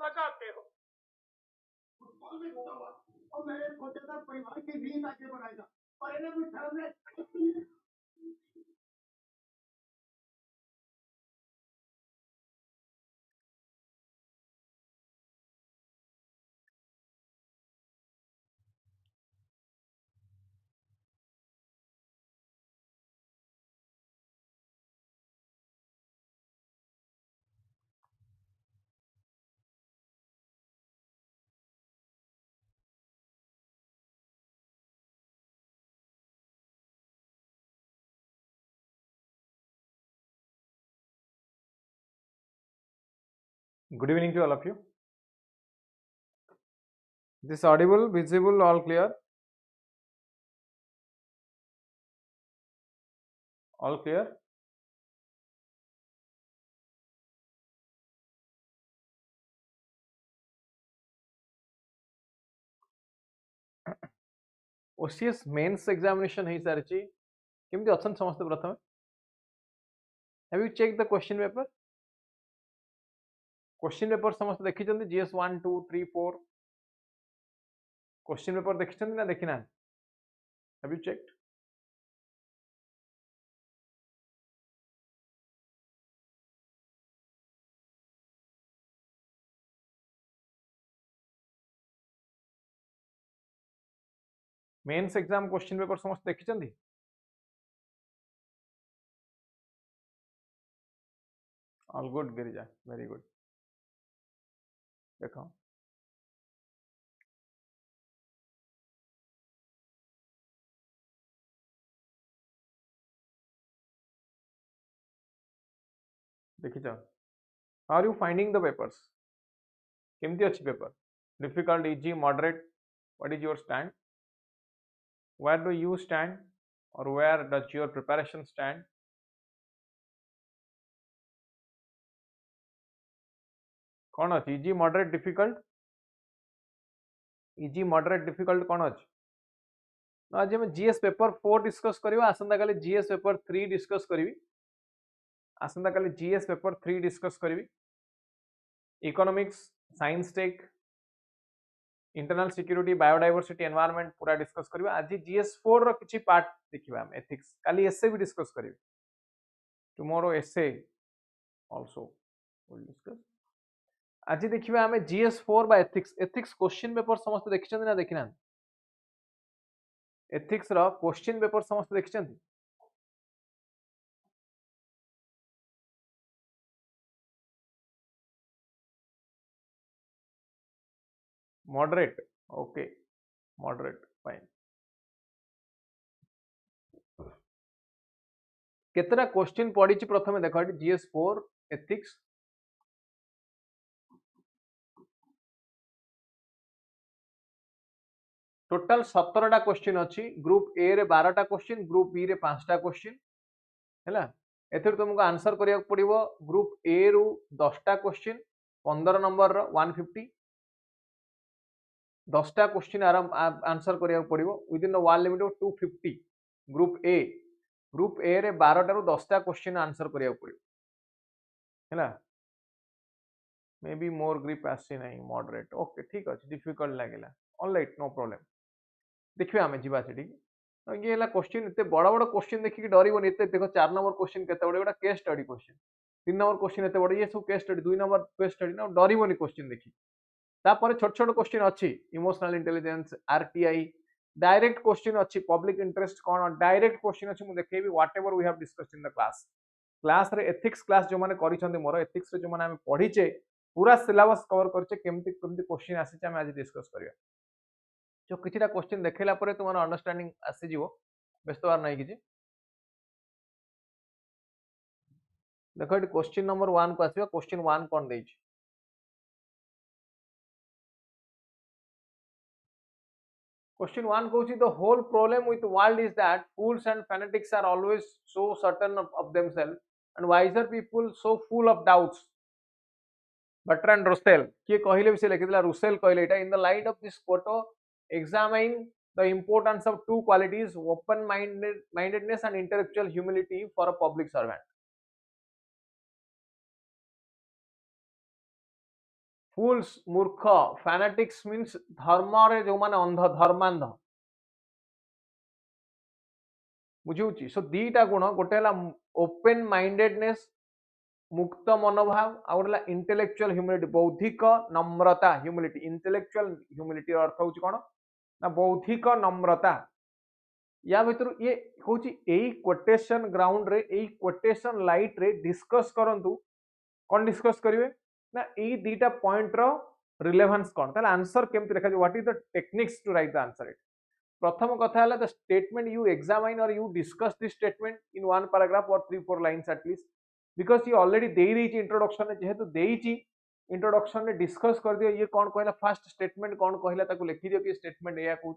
लगाते हो। फुटबॉल में घुसा हुआ और मैं सोचा था परिवार की नींद आगे बढ़ाएगा और इन्हें भी धर्म में Good evening to all of you. This audible, visible, all clear? All clear? OCS Mains examination है सारी चीज केमती अच्छा समझते प्रथम Have you checked the question paper? Question paper समस्त देखी चंदी GS 1 2 3 4 Question paper देखी चंदी ना देखी ना Have you checked? Mains exam question paper समस्त देखी चंदी All good Girija very good देखो देखी जाओ How are you finding the papers? केमती अच्छी paper? Difficult, easy, moderate? What is your stand? Where do you stand? Or where does your preparation stand? कौन अच्छी easy, moderate, difficult? Easy, moderate, difficult कौन अच्छी? आज हम GS पेपर 4 डिस्कस करिवा आसंता काली GS पेपर 3 डिस्कस करिवि आसंता काली GS पेपर 3 डिस्कस करिवि economics science tech internal security biodiversity environment पूरा डिस्कस करिवा आज GS 4 रो किछि पार्ट देखिबा हम एथिक्स काली एसे भी डिस्कस करिवि tomorrow essay also will discuss आज देखिबा हम GS 4 बा एथिक्स एथिक्स क्वेश्चन पेपर समस्त देखिछन ना देखिना एथिक्स रो क्वेश्चन पेपर समस्त देखिछन moderate okay moderate fine केतरा क्वेश्चन पड़ी प्रथम देखो GS 4 एथिक्स टोटल 17टा क्वेश्चन अच्छी ग्रुप ए रे 12टा क्वेश्चन ग्रुप बी रे 5टा क्वेश्चन हैला एथर तुमको आंसर करिया पड़िबो ग्रुप ए रु 10टा क्वेश्चन 15 नंबर रो 150 10टा क्वेश्चन आंसर करिया पड़िबो विद इन द वन लिमिट ऑफ 250 ग्रुप ए रे 12टा रु 10टा क्वेश्चन आंसर करिया पड़िबो हैला मे बी मोर ग्रिप आसी नहीं मॉडरेट ओके ठीक अछि डिफिकल्ट लागेला ऑलराइट नो प्रॉब्लम देखिए आम जा ये है क्वेश्चन इतने बड़ बड़ क्वेश्चन देखिए डरबन ये देखो 4 नंबर क्वेश्चन केते बड़ गोटा case study question 3 number question एते बड़ ये सब case study 2 number case study ना डरबन क्वेश्चन देखी तापर छोट छोट क्वेश्चन अच्छी emotional intelligence RTI direct question अच्छी पब्लिक इंटरेस्ट कौन डायरेक्ट क्वेश्चन अच्छी मुझे देखेबी whatever we have discussed in the class रे एथिक्स क्लास जो माने करिसंती मोर एथिक्स रे जो माने हम पढिचे पूरा सिलेबस कवर करचे केमती केमती क्वेश्चन आसीचे हम आज डिस्कस करिया जो किछिटा क्वेश्चन देखैला परे तुमर अंडरस्टैंडिंग आसी जीवो व्यस्त बार नहीं किछि देखो एटी क्वेश्चन नंबर 1 को आसीबा क्वेश्चन 1 कोन देछि Question 1 goes, the whole problem with the world is that fools and fanatics are always so certain of themselves and wiser people so full of doubts. Bertrand Russell, किए कहले से लिखितला Russell कहले एटा in the light of this photo examine the importance of two qualities open-mindedness and intellectual humility for a public servant. फूल्स मूर्ख, फैनाटिक्स means धर्म रे जो माने अंध धर्मांध बुझी। सो दीटा गुण गोटे ओपन माइंडेडनेस मुक्त मनोभाव आउला इंटेलेक्चुअल ह्यूमिलिटी बौद्धिक नम्रता ह्यूमिलिटी इंटेलेक्चुअल ह्यूमिलिटी अर्थ हूँ कौन ना बौद्धिक नम्रता या भीतर ये हूँ कोटेशन ग्राउंड रे कोटेशन लाइट रे डिस्कस करंतु कौन डिस्कस करेंगे ना यही दीटा पॉइंट रो रिलेवेंस कौन ताले आंसर केमती लिखा what is the techniques to write the answer it प्रथम कथा है द स्टेटमेंट यू एग्जामाइन और you discuss this statement in one paragraph और 3-4 लाइन्स एटलीस्ट बिकॉज ये ऑलरेडी दे रही इंट्रोडक्शन में जेहेतु देई इंट्रोडक्शन में डिस्कस कर दियो ये कौन कहला फर्स्ट स्टेटमेंट कौन कहला ताको लिखि दियो कि स्टेटमेंट या कहूँ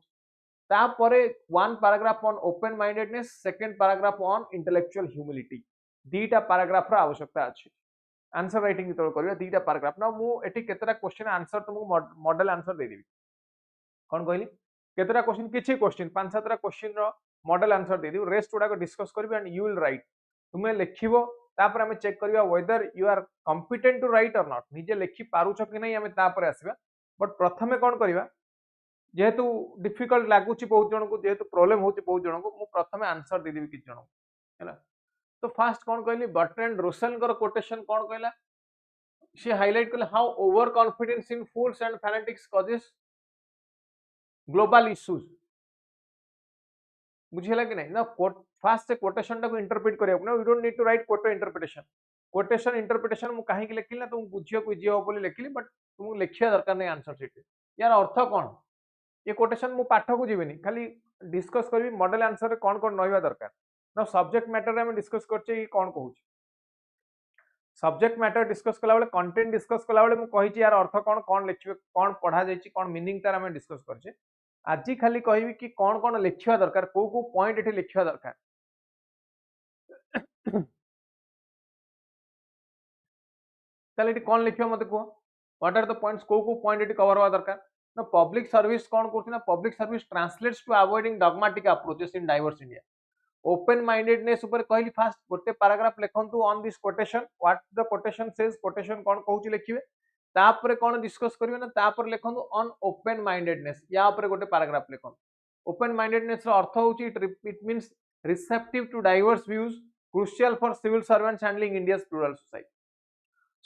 तापरे one paragraph on open mindedness second paragraph on intellectual humility दीटा पैराग्राफ रा आवश्यकता अछि आंसर राइटिंग तो करियो दीटा पैराग्राफ ना मु एठी केतरा क्वेश्चन आंसर तुमको मॉडल आंसर दे देबी कौन कहली केतरा क्वेश्चन किछि क्वेश्चन 5-7 क्वेश्चन रो मॉडल आंसर दे दियो रेस्ट गुडा को डिस्कस करबी एंड यू विल राइट तुमे लिखिबो तापर हमें चेक करिया whether you are competent to write और नॉट निजे लिखि पारुछ कि नहीं हमें तापर आसीबा बट प्रथमे कौन करिवा जेहेतु डिफिकल्ट लागुची बहुत जन को जेहेतु प्रॉब्लम होची बहुत जन को मु प्रथमे आंसर दे देबी कि जन हैला तो फास्ट कौन कहली बर्ट्रैंड रसेल कर कोटेशन कौन कहला शी हाइलाइट कले how over confidence in fools and fanatics causes global issues बुझिला कि नहीं ना फास्ट से कोटेशन टा को इंटरप्रेट करिया ना we don't need to write quotation interpretation मु काहे कि लिखिला तुम बुझियो को इजी हो बोली लिखिली बट तुम लिखिया दरकार नहीं आंसर शीट यार अर्थ कौन ये कोटेशन मु पाठ को जीवेनी खाली डिस्कस करबी मॉडल आंसर रे कौन कौन रहबा दरकार ना सब्जेक्ट मैटर रे हम डिस्कस करछे ये कौन कहूछ सब्जेक्ट मैटर डिस्कस कला बेले कंटेंट डिस्कस कला बेले मु कहिछि यार अर्थ कौन कौन लिखिबे कौन पढ़ा जायछि कौन मीनिंग तार हम डिस्कस करछे आज खाली कहबी कि कौन कौन लिखिबा दरकार को पॉइंट एठी लिखिबा दरकार ताले एठी कौन लिखिबा मते को व्हाट आर द पॉइंट्स को पॉइंट एठी कवर होवा दरकार ना पब्लिक सर्विस कौन करछि ना public service translates to avoiding dogmatic approaches in diverse India open mindedness ऊपर कहली फास्ट गोटे पैराग्राफ लिखंतु on this quotation what the quotation says quotation कौन कहूची लिखिबे तापर कौन डिस्कस करिवे ना तापर लिखंतु ऑन ओपन माइंडेडनेस या ऊपर गोटे पैराग्राफ लिखंतु ओपन माइंडेडनेस रो अर्थ होची it means receptive to diverse views crucial for civil servants handling India's plural society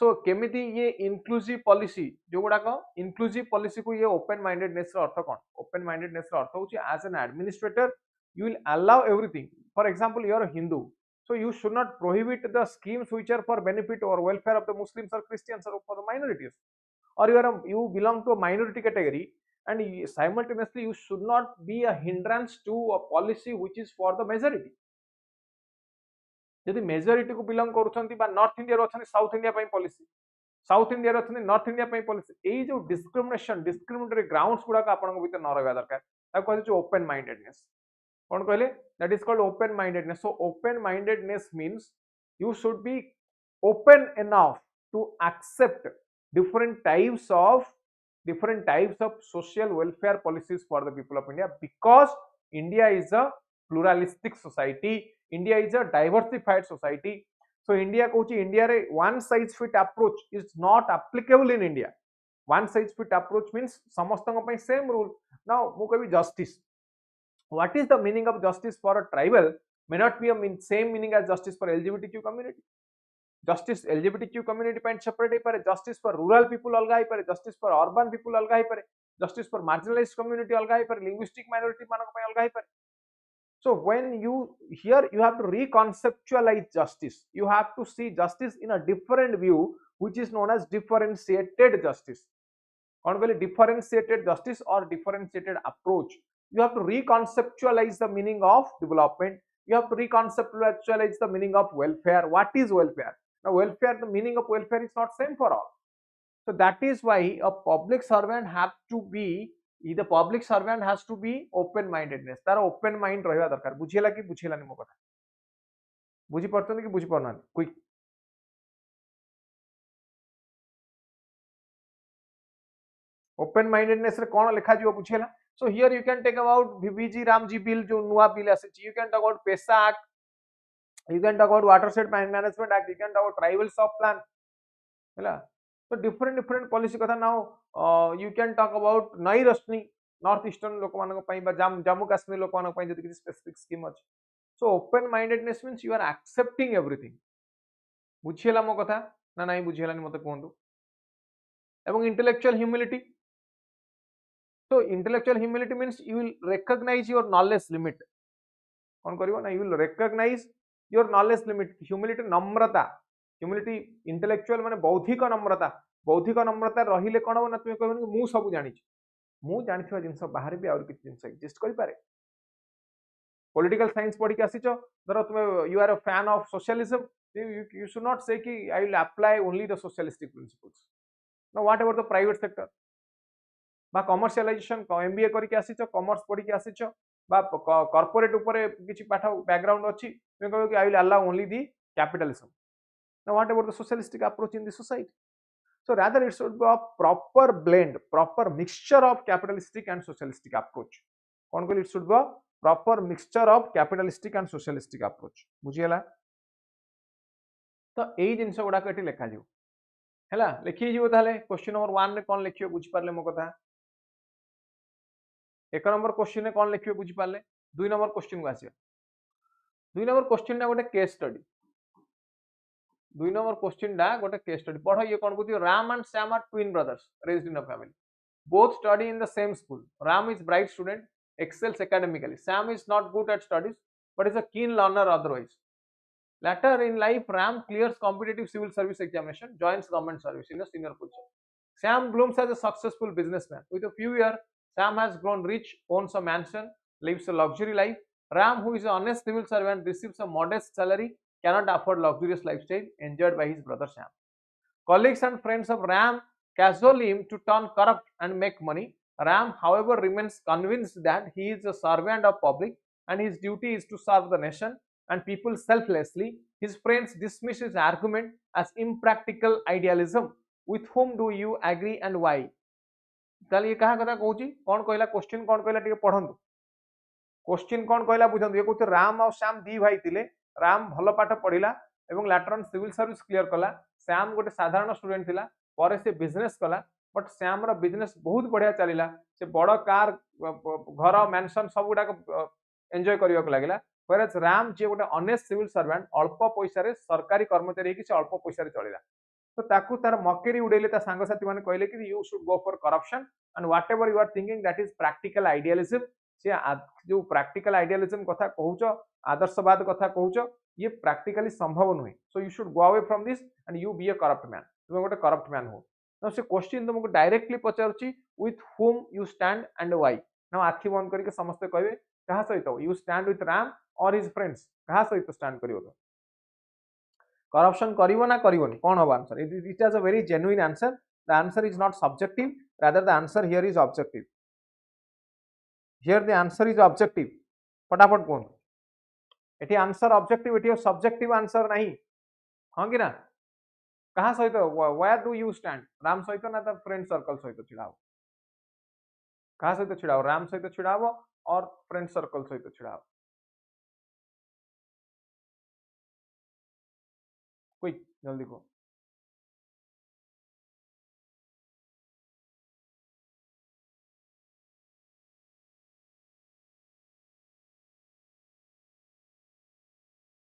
so केमिति ये इंक्लूसिव पॉलिसी जो गुडा को इंक्लूसिव पॉलिसी को ये ओपन माइंडेडनेस रो अर्थ कौन ओपन माइंडेडनेस रो अर्थ होची as an administrator you will allow everything for example you are a Hindu so you should not prohibit the schemes which are for benefit or welfare of the Muslims or Christians or for the minorities or you belong to a minority category and simultaneously you should not be a hindrance to a policy which is for the majority यदि majority को belong करूछंती बा north India रो अछनी south India पई policy south India रो अछनी north India पई policy एई जो discriminatory grounds गुडा का आपन भीतर न रहबा दरकार ता कहै छै ओपन माइंडेडनेस कौन कहले that is called open mindedness so open mindedness means you should be open enough to accept different types of social welfare policies for the people of India because India is a pluralistic society India is a diversified society so India कहूची India रे one size fit approach is not applicable in India one size fit approach means समस्तन पई same rule now मु कहबी justice what is the meaning of justice for a tribal may not be a same meaning as justice for LGBTQ community justice LGBTQ community point separate hai pare justice for rural people alga hai pare justice for urban people alga hai pare justice for marginalized community alga hai pare linguistic minority manok pai alga hai pare so when you here you have to reconceptualize justice you have to see justice in a different view which is known as differentiated justice kon kale differentiated justice or differentiated approach you have to reconceptualize the meaning of development you have to reconceptualize the meaning of welfare what is welfare now welfare the meaning of welfare is not same for all so that is why a public servant has to be open mindedness तार open mind रहबा दरकार बुझिला कि बुझिलानी मो कथा बुझी परतनी कि बुझी परना क्विक open mindedness रे कोन लिखा जिवो बुझिला so here you can take about VBG Ramji bill जो नुआ bill आसे you can talk about PESA act you can talk about watershed management act you can talk about tribal soft plan हैला तो different different policy कथा now you can talk about नई रश्मि north eastern लोक मानक पई बा जम्मू काश्मीर लोक मानक पई जति किसी स्पेसिफिक स्कीम अछि so open mindedness means you are accepting everything बुझियला मो कथा ना नहीं बुझियलानी मते कहंतु एवं intellectual humility so intellectual humility means you will recognize your knowledge limit कौन करिवो ना you will recognize your knowledge limit humility Namrata humility intellectual माने बौद्धिक नम्रता रहिले कोन हो ना तुम कहबो मु सब जानि मु जानिथिबा जिंस बाहर भी और किछ जिंस एग्जिस्ट करि पारे पॉलिटिकल साइंस पढ़ी के आसीचो धर तुम you are a fan of socialism you should not say कि I will apply only the socialistic principles now what about the private sector बा कमर्शियलाइजेशन एमबीए करके आसीचो कॉमर्स पढ़ी के आसीचो बा कॉर्पोरेट ऊपर किछि पाठ बैकग्राउंड अछि तुम कहबो कि I will allow only the capitalism now what about the socialistic approach in the society so rather it should be a proper blend proper mixture of capitalistic and socialistic approach कोन कहली it should be a proper mixture of capitalistic and socialistic approach बुझियला तो एई जिंस गुडा को एठी लेखा जिवो हैला लिखि जिवो ताले क्वेश्चन नंबर 1 रे कोन लिखियो बुझ पारले मो कथा एक नंबर क्वेश्चन में कौन लिखिए बुझी पारे दुई नंबर क्वेश्चन को आसिया दुई नंबर क्वेश्चन गोटे केस स्टडी दुई नंबर क्वेश्चन गोटे केस स्टडी पढ़ ये कौन कहती Ram and Shyam are twin brothers raised in a family both study in the same school Ram is bright student excels academically Sam is not good at studies but is a keen learner otherwise later in life Ram clears competitive civil service examination joins government service in a senior position Sam blooms as a successful businessman with a few years Sam has grown rich, owns a mansion, lives a luxury life. Ram, who is an honest civil servant, receives a modest salary, cannot afford luxurious lifestyle enjoyed by his brother Sam. Colleagues and friends of Ram cajole him to turn corrupt and make money. Ram, however, remains convinced that he is a servant of public and his duty is to serve the nation and people selflessly. His friends dismiss his argument as impractical idealism. With whom do you agree and why? ताले ये कहा कथा कहूची कौन कहला question कौन कहला टिके पढंतु question कौन कहला बुझंतु ये कहते राम और श्याम दी भाई थिले राम भलो पाठ पढिला एवं letter on civil service clear कला श्याम गोटे साधारण स्टूडेंट थिला परे से बिजनेस कला बट श्याम रो बिजनेस बहुत बढ़िया चलिला से बड़ कार घर मैंशन सब गुडा एंजॉय करियो लागला व्हेरेज राम जे गोटे ऑनेस्ट सिविल सर्वेंट अल्प पैसा रे सरकारी कर्मचारी कि से अल्प पैसा रे चलिला तो ताकू तार मकेरी उड़ेले ता सांग साथी माने कहले कि you should go for corruption and whatever you are thinking that is practical idealism से जो प्रैक्टिकल आइडियलिज्म कथा कहूचो आदर्शवाद कथा कहूचो ये प्रैक्टिकली संभव नुहे so you should go away from this and you be a corrupt man तुम गोटे करप्ट मैन हो ना से क्वेश्चन तुमको डायरेक्टली पचारुची with whom you stand and why ना आखि बंद करके समस्त कहबे कहा सहित यू स्टैंड विथ राम और हिज फ्रेंड्स कहा सहित स्टैंड करिवो तो करप्शन करिवो ना करिवोनी कौन होबा answer it is a very genuine answer the answer is not subjective rather the answer here is objective here the answer is objective फटाफट कोन एठी आंसर ऑब्जेक्टिव एठी सब्जेक्टिव आंसर नहीं हां कि ना कहा सहित where do you stand Ram सहित ना द फ्रेंड सर्कल सहित छिड़ाओ कहा सहित छिड़ाओ राम सहित छिड़ाओ और फ्रेंड सर्कल सहित छिड़ाओ कोई जल्दी को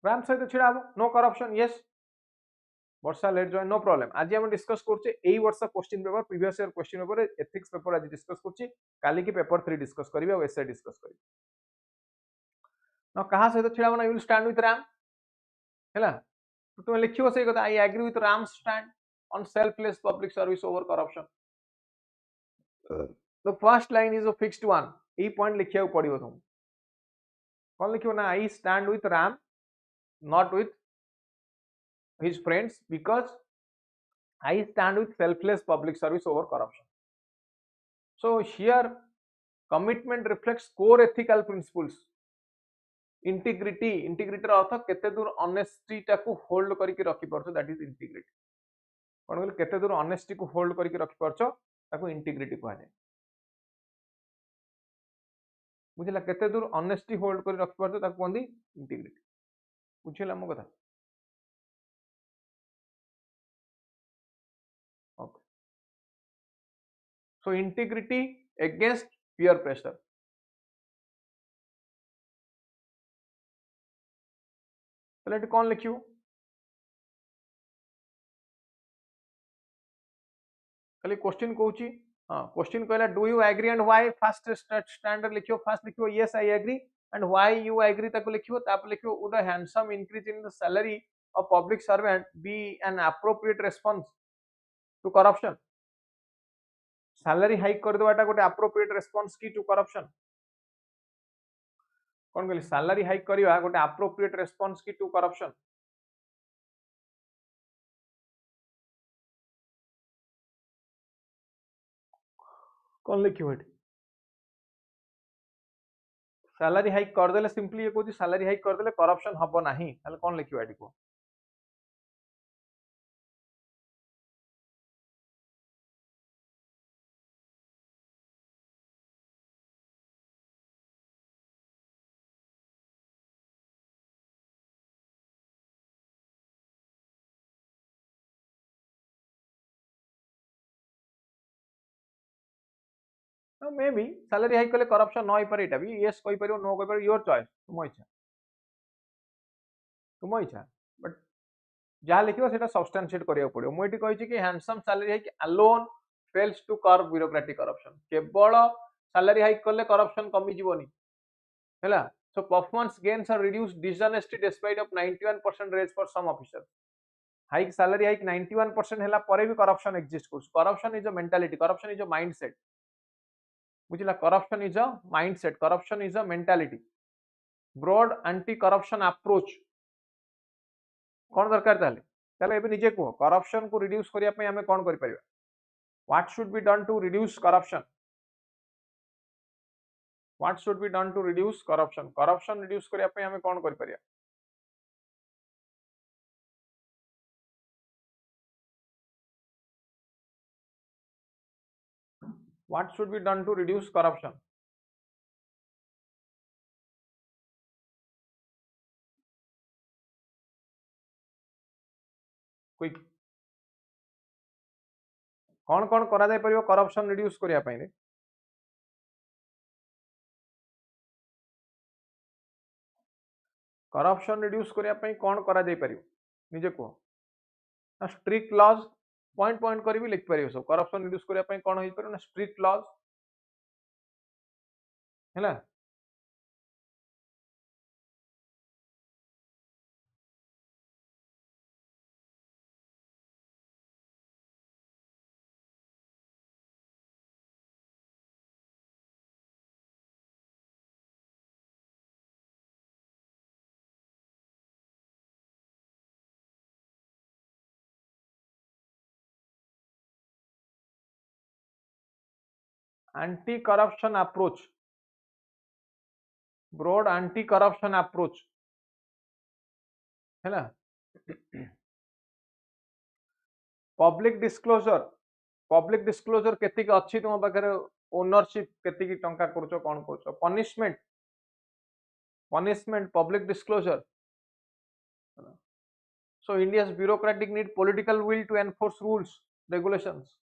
राम सहित छिड़ा नो करप्शन यस वर्षा लेट जॉइन नो प्रॉब्लम आज हम डिस्कस करछे एई वर्ष question paper previous year question paper ethics paper आज डिस्कस करछी काली की पेपर 3 डिस्कस करिवे और एसए डिस्कस करिवे न कहा सहित छिड़ा बना you will stand with Ram हैला तो तुम लिखियो सही कथा I agree with Ram stand on selfless public service over corruption the first line is a fixed one a point लिखियो पड़िबो तुम कोन लिखियो ना I stand with Ram not with his friends because I stand with selfless public service over corruption. So here commitment reflects core ethical principles. Integrity अर्थ केते दूर honesty टाकू hold करके रखि परछो दैट इज इंटीग्रिटी कोन कहले केते दूर ऑनेस्टी को होल्ड करके रखि परछो ताकू इंटीग्रिटी कहै जाय बुझला केते दूर ऑनेस्टी होल्ड करके रखि परछो ताकू कोंदी इंटीग्रिटी बुझला मो कथा okay So integrity against peer pressure. তাহলে এটি কোন লিখিব? খালি কোশ্চিন কହୁଛି क्वेश्चन कहला do you agree and why first standard लिखियो फर्स्ट लिखियो yes I agree and why you agree ताको लिखियो तापर लिखियो would a handsome increase in the salary of public servant be an appropriate response to corruption. Salary hike कर देवाटा गोटे appropriate response की टू करप्शन. कोन कहली सैलरी हाइक करवा गोटे एप्रोप्रिएट रिस्पांस की टू करप्शन. कौन लिखियो एठी सैलरी हाइक कर देले सिंपली ये कहूँ सैलरी हाइक कर देले करप्शन हबो नाही ताले कौन लिखियो एठी को मे बी सैलरी हाइक कले करप्शन न होई पारे एटा भी यस कहि परियो नो कहि परियो योर चॉइस तुम इच्छा बट जहाँ लिखिबो सेटा सब्सटेंशिएट करिया पड़ियो. मु एठी कहिछि कि handsome salary hike alone fails to curb bureaucratic corruption. केवल सैलरी हाइक कले करप्शन कमी जीवनी हैला. So performance gains are reduced dishonesty despite of 91% raise for some officers. Hike salary hike 91% हैला परे भी करप्शन एग्जिस्ट करछ. Corruption is a mentality, corruption is a mindset. बुझिला corruption is a mindset, corruption is a mentality. Broad anti corruption approach कौन दरकार ताले ताले एबे निजे को करप्शन को रिड्यूस करिया पे हमें कौन करि परिबा. What should be done to reduce corruption. What should be done to reduce corruption. Corruption reduce करिया पे हमें कौन करि परिबा. What should be done to reduce corruption. Quick कौन कौन करा जाय परिबो करप्शन रिड्यूस करिया पे रे. करप्शन रिड्यूस करिया पे कौन करा जाय परिबो निजे को. स्ट्रिक्ट लॉज पॉइंट पॉइंट करी भी लिख परिबो. सब करप्शन रिड्यूस करिया पे कौन होई परिबो ना स्ट्रिक्ट लॉज हैला. Anti corruption approach, broad anti corruption approach है ना. पब्लिक डिस्क्लोजर केति अच्छी तुम पाखे ओनरशिप केति टंका करूछ कौन करूछ. Punishment public disclosure. So India's bureaucratic need political will to enforce rules regulations.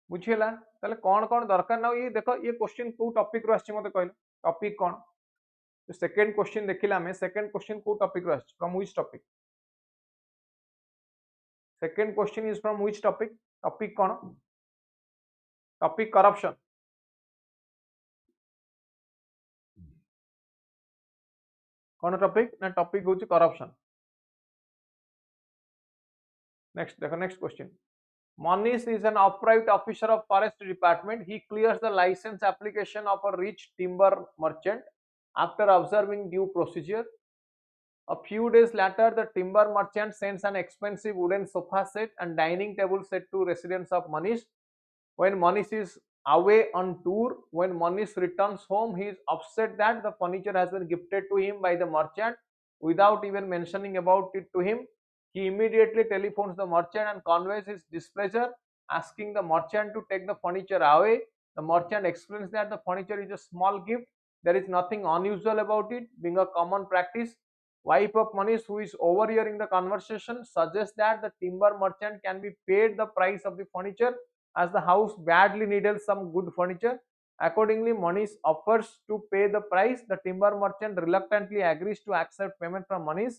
बुझीला ताले कौन कौन दरकार ना. ये देखो ये क्वेश्चन को टॉपिक रो आछि मते कहलो टॉपिक कौन. सेकंड क्वेश्चन देखिला हमें सेकंड क्वेश्चन को टॉपिक रो आछि from which topic. Second question is from which topic. Topic कौन. Topic corruption. कौन टॉपिक ना टॉपिक होची करप्शन. नेक्स्ट देखो next question. Manish is an upright officer of forest department. He clears the license application of a rich timber merchant after observing due procedure. A few days later, the timber merchant sends an expensive wooden sofa set and dining table set to residents of Manish. When Manish is away on tour, when Manish returns home, he is upset that the furniture has been gifted to him by the merchant without even mentioning about it to him. He immediately telephones the merchant and conveys his displeasure, asking the merchant to take the furniture away. The merchant explains that the furniture is a small gift. There is nothing unusual about it, being a common practice. Wife of Manish, who is overhearing the conversation, suggests that the timber merchant can be paid the price of the furniture as the house badly needed some good furniture. Accordingly, Manish offers to pay the price. The timber merchant reluctantly agrees to accept payment from Manish.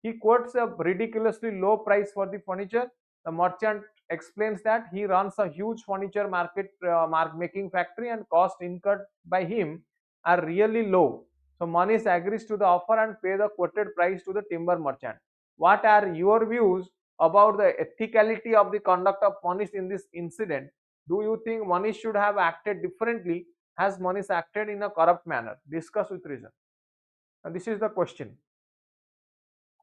He quotes a ridiculously low price for the furniture. The merchant explains that he runs a huge furniture making factory and cost incurred by him are really low. So Manish agrees to the offer and pay the quoted price to the timber merchant. What are your views about the ethicality of the conduct of Manish in this incident? Do you think Manish should have acted differently? Has Manish acted in a corrupt manner? Discuss with reason. And this is the question.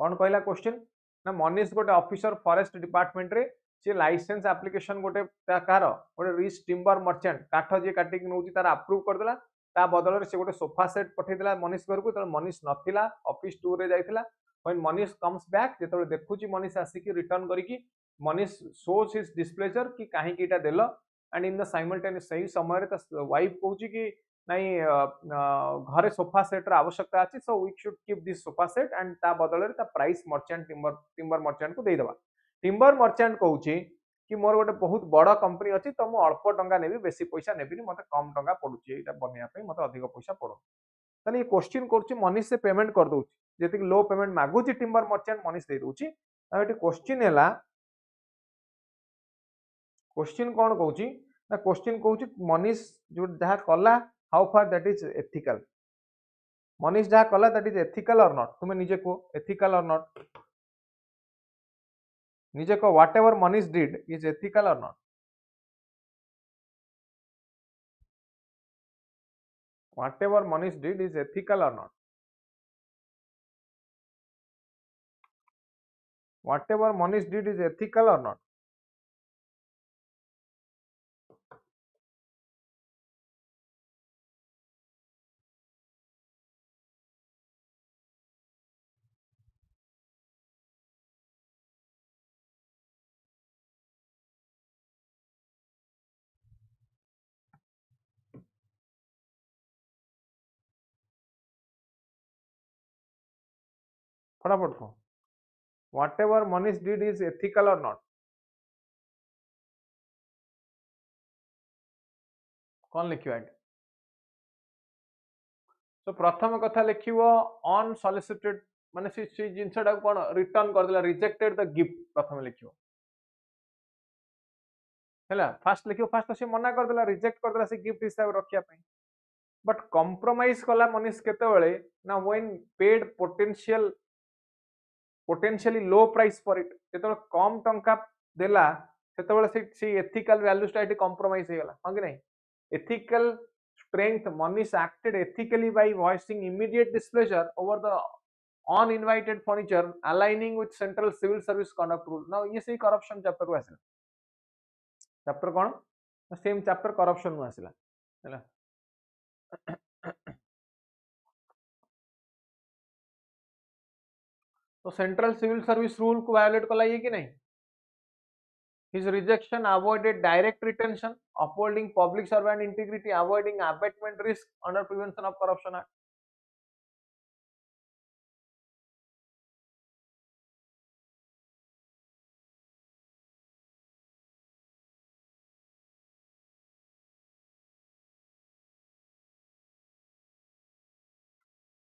कौन कहला question ना मनीष गोटे officer forest department रे सी licence application गोटे car गोटे rich timber merchant काठ जी काटिक नौ तार approve करदेला ता बदल से गोटे सोफा सेट पठेदेला मनीष घर को मनीष नथिला ऑफिस टूर रे जाइथिला व्हेन मनीष कम्स बैक जेतो देखुची मनीष आसिकी रिटर्न करिकी मनीष शोज हिज डिस्प्लेजर कि काहे की इटा देलो एंड इन द साइमल्टेनियस सही समय रे ता वाइफ कहूची कि नहीं घरे सोफा सेट आवश्यकता अच्छी so we should keep this sofa set and ता बदल प्राइस मर्चेंट टिम्बर मर्चेंट को देदेबा टिम्बर मर्चेंट कहूँ कि मोर गोटे बहुत बड़ कंपनी अच्छी तो मुझे अल्प टंका नेबी बेसी पैसा नेबिनी मत कम टंका पड़ुची एटा बनैया मत अधिक पैसा पड़ो ताले ये क्वेश्चन करूची मनीष से पेमेंट कर दउची जेति लो पेमेंट मागुची टिम्बर मर्चेंट मनीष दे दउची आ एटी क्वेश्चन हैला क्वेश्चन कोन कहूची ना क्वेश्चन कहूची मनीष जो जहा कला how far that is ethical Manish jaha kala that is ethical or not तुम निजे को ethical or not निजे को whatever Manish did is ethical or not whatever Manish did is ethical or not whatever Manish did is ethical or not फटाफट को whatever Manish did is ethical or not कौन लिखियो eight तो प्रथम कथा लिखियो अनसॉलिसिटेड माने से जिनसटा कोन रिटर्न कर देला रिजेक्टेड द गिफ्ट प्रथम लिखियो हैला फास्ट लिखियो फास्ट से मना कर देला रिजेक्ट कर देला से गिफ्ट हिसाब रखिया पई बट कंप्रोमाइज कला मनीष केते बेले ना when paid potentially low price for it जेतो कम टंका देला सेते बेले से एथिकल वैल्यूज टा एटी कंप्रोमाइज हे गला हां कि नहीं ethical strength Manish acted ethically by voicing immediate displeasure over the uninvited furniture aligning with central civil service conduct rule now ये सही corruption chapter को आसिला chapter कौन सेम chapter corruption को आसिला हैला तो सेंट्रल सिविल सर्विस रूल को violet कला ये कि नहीं His rejection avoided direct retention, upholding public servant integrity, avoiding abatement risk under Prevention of Corruption Act.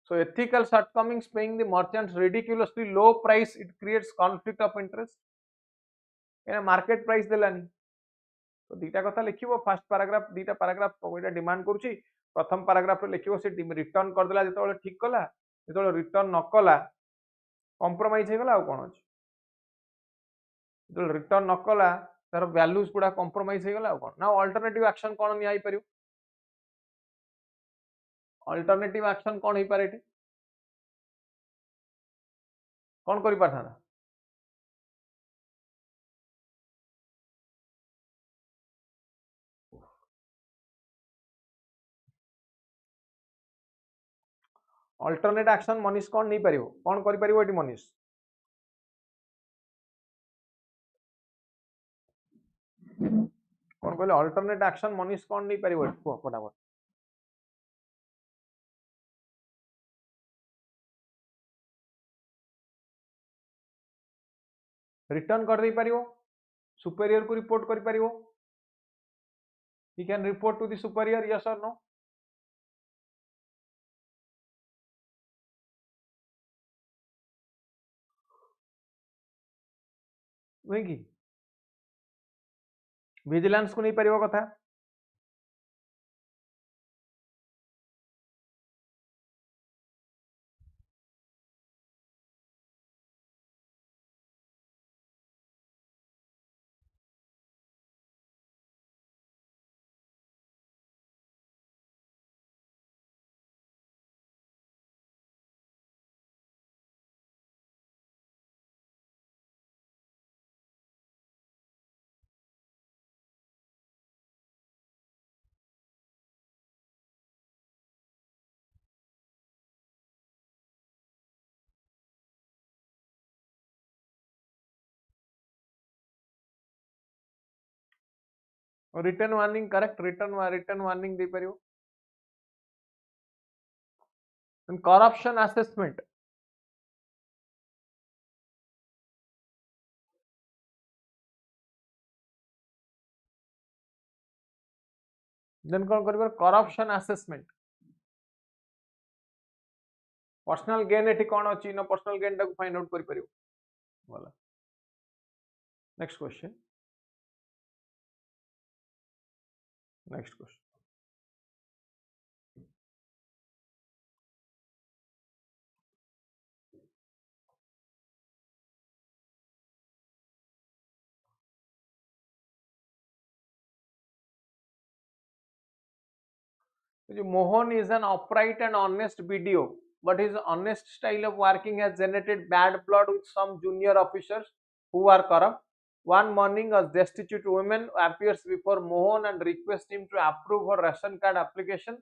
So ethical shortcomings paying the merchants ridiculously low price, it creates conflict of interest. In a market price देलानी तो दीटा कथा लिखिबो first paragraph दीटा paragraph कोइटा demand करूची प्रथम paragraph रे लिखिबो से return कर देला जेतोले ठीक कला जेतोले रिटर्न न कला कंप्रोमाइज हे गला आ कोन अछि जेतोले रिटर्न न कला तार वैल्यूज पुडा कंप्रोमाइज हे गला आ कोन नाउ अल्टरनेटिव एक्शन कोन नि आइ परियो अल्टरनेटिव एक्शन कोन हे पारे कोन करि पाथाना अल्टरनेट एक्शन मनीष कौन नहीं पारिबो कौन करि पारिबो एटी मनीष कौन कहले अल्टरनेट एक्शन मनीष कौन नहीं पारिबो को फटाफट रिटर्न कर दे पारिबो सुपेरियर को रिपोर्ट करि पारिबो he can report to the superior, yes or no? नुहे कि विजिलेंस को नहीं पारिबो कथा written warning correct written warning दे परियो करप्शन असेसमेंट देन कौन कर करप्शन असेसमेंट पर्सनल गेन एठी कौन अछि न पर्सनल गेन टाको फाइंड आउट करि परियो वाला next question Mohan is an upright and honest BDO, but his honest style of working has generated bad blood with some junior officers who are corrupt. One morning, a destitute woman appears before Mohan and requests him to approve her ration card application.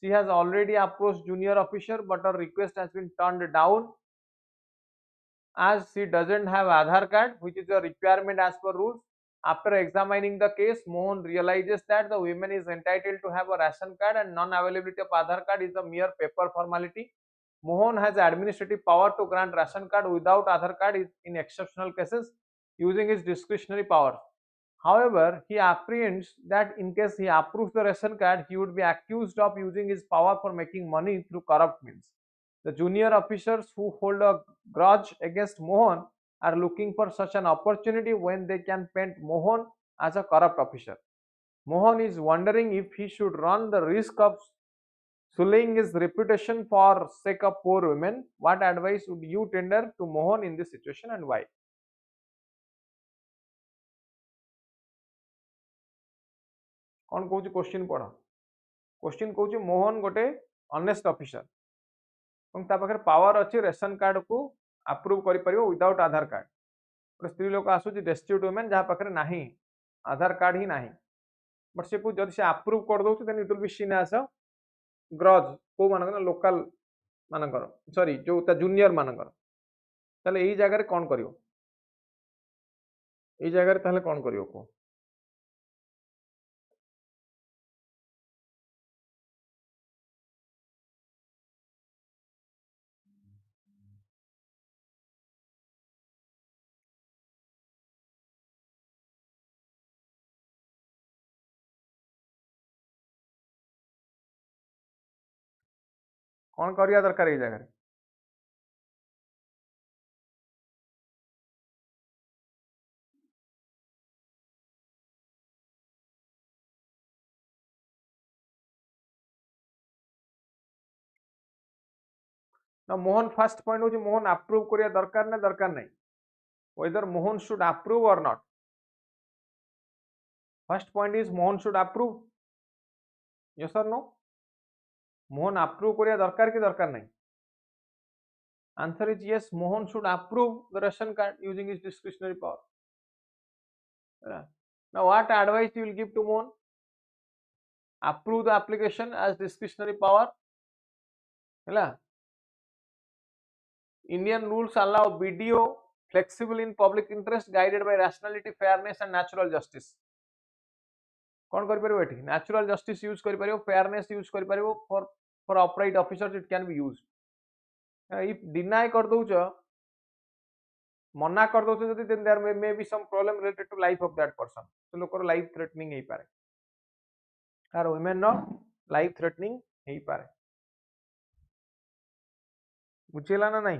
She has already approached junior officer, but her request has been turned down as she doesn't have Aadhaar card, which is a requirement as per rules. After examining the case, Mohan realizes that the woman is entitled to have a ration card and non-availability of Aadhaar card is a mere paper formality. Mohan has administrative power to grant ration card without Aadhaar card in exceptional cases using his discretionary power. However, he apprehends that in case he approves the ration card, he would be accused of using his power for making money through corrupt means. The junior officers who hold a grudge against Mohan are looking for such an opportunity when they can paint Mohan as a corrupt officer. Mohan is wondering if he should run the risk of sullying his reputation for sake of poor women. What advice would you tender to Mohan in this situation and why? कौन कहूँ question पढ़ question कहूँ मोहन गोटे honest officer पाखे power अच्छी ration card को approve कर without आधार card गोटे स्त्री लोक आसूँ डेस्टिट्यूट वुमेन जहाँ पाखे ना आधार कार्ड ही ना बट से जब से अप्रूव कर दो then it will be seen as a grudge को मान लोकल मानकर सॉरी जो जूनियर मानकर ताले यही जगह कौन करियो यही जगह ताले कौन करियो को कौन करिया दरकार यही जगह ना मोहन फर्स्ट पॉइंट हो मोहन अप्रूव करिया दरकार ना दरकार नहीं whether Mohan should approve or not. First point is Mohan should approve. Yes or no? Mohan approve करिया दरकार की दरकार नहीं. Answer is yes. Mohan should approve the ration card using his discretionary power. Now, what advice you will give to Mohan? Approve the application as discretionary power. Indian rules allow BDO flexible in public interest guided by rationality, fairness and natural justice. कौन कर परियो एठी natural justice use कर परियो fairness use कर परियो for upright officers it can be used if deny कर दोच मना कर दोच जदी then there may be some problem related to life of that person तो लोकर लाइफ थ्रेटनिंग हे पारे तार वुमेन नो लाइफ थ्रेटनिंग हेई पारे बुझेला ना नहीं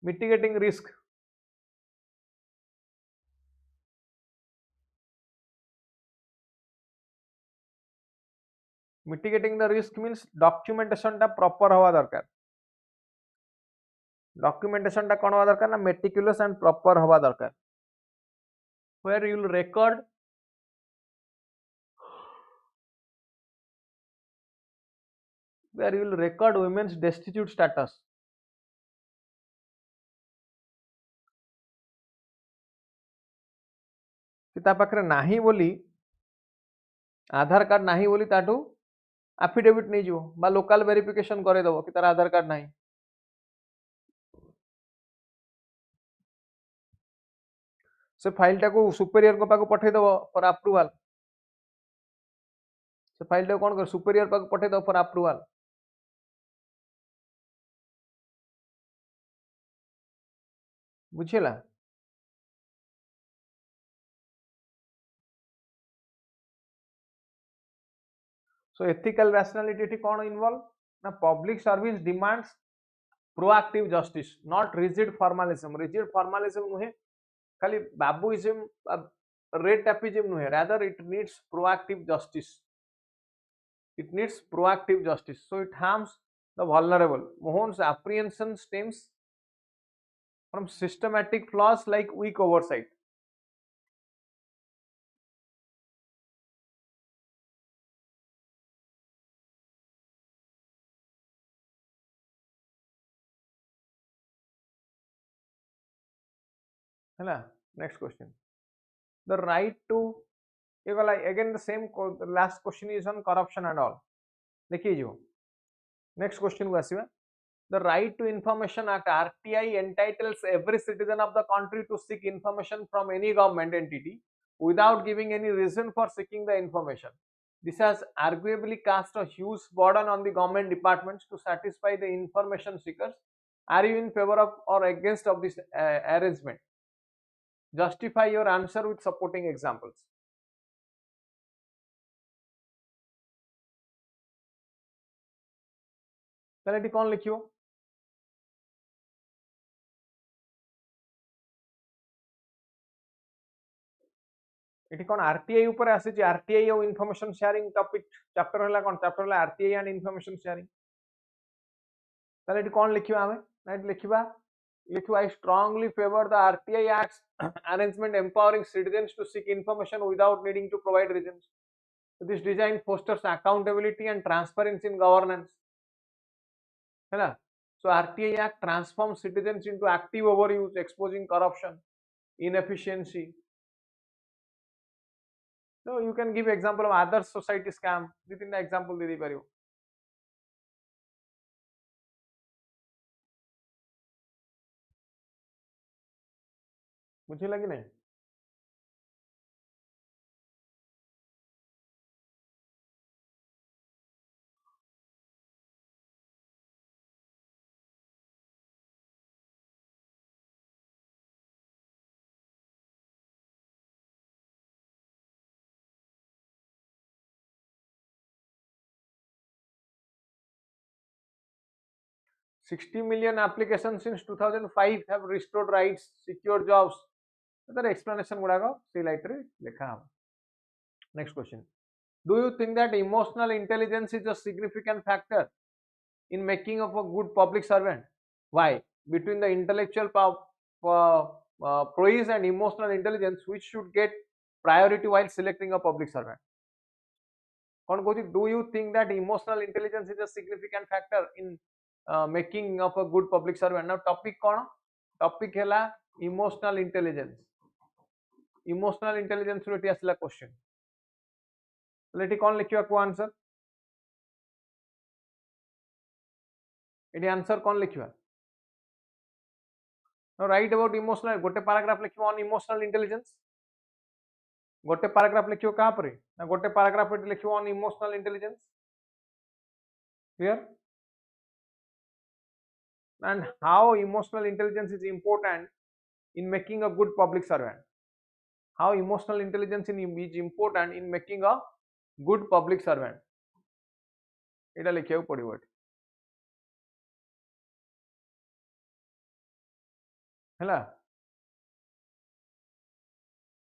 mitigating risk mitigating the risk means documentation टा प्रॉपर हवा दरकार डॉक्यूमेंटेशन टा कौन हवा दरकार ना मेटिकुलस एंड प्रॉपर हवा दरकार where you will record women's destitute status कि ता पाखरे नाही बोली आधार कार्ड नाही बोली ताठू एफिडेविट नहीं जो बा लोकल वेरिफिकेशन करे दबो कि तार आधार कार्ड नहीं से फाइल टा को सुपीरियर को पाको पठे दबो फॉर अप्रूवल से फाइल टा कोन कर सुपीरियर पाको पठे दबो फॉर अप्रूवल बुझिला सो एथिकल रैशनैलिटी एठी कोन इन्वॉल्व ना public service demands proactive justice not rigid formalism नुहे खाली बाबूइज्म रेड टैपिज्म नुहे rather it needs proactive justice so it harms the vulnerable Mohan's apprehension stems from systematic flaws like weak oversight है next question the right to again the same last question is on corruption and all देखिए जो next question को आसीबा the right to information act RTI entitles every citizen of the country to seek information from any government entity without giving any reason for seeking the information. This has arguably cast a huge burden on the government departments to satisfy the information seekers. Are you in favor of or against of this arrangement? Justify your answer with supporting examples. তাহলে এটি কোন লিখিও এটি কোন RTI উপরে আসিছে RTI ও information sharing topic chapter হলা কোন chapter হলা RTI and information sharing তাহলে এটি কোন লিখিবা আমি না এটি লিখিবা লিখিবা I strongly favour the RTI acts arrangement empowering citizens to seek information without needing to provide reasons. So this design fosters accountability and transparency in governance. है ना? So RTI Act transforms citizens into active overuse, exposing corruption, inefficiency. So you can give example of other society scam. This is the example दे दी परियो. मुझे लगी नहीं. $60 million applications since 2005 have restored rights, secured jobs. That explanation गुड़ाको सी लाइट रे लिखा हम. Next question. Do you think that emotional intelligence is a significant factor in making of a good public servant? Why? Between the intellectual prowess and emotional intelligence, which should get priority while selecting a public servant? कौन कहती? Do you think that emotional intelligence is a significant factor in making of a good public servant? Now topic कौन? Topic है ला emotional intelligence. Emotional intelligence rho T असला question. लेटी कौन लिखियो को answer? Eighty answer कौन लिखियो? Now write about emotional. गोटे पैराग्राफ लिखियो on emotional intelligence. गोटे पैराग्राफ लिखियो कहाँ पर? ना गोटे पैराग्राफ एटी लिखियो on emotional intelligence. Clear? And how emotional intelligence is important in making a good public servant. how emotional intelligence is important in making a good public servant. एटा लिखिया पड़ो है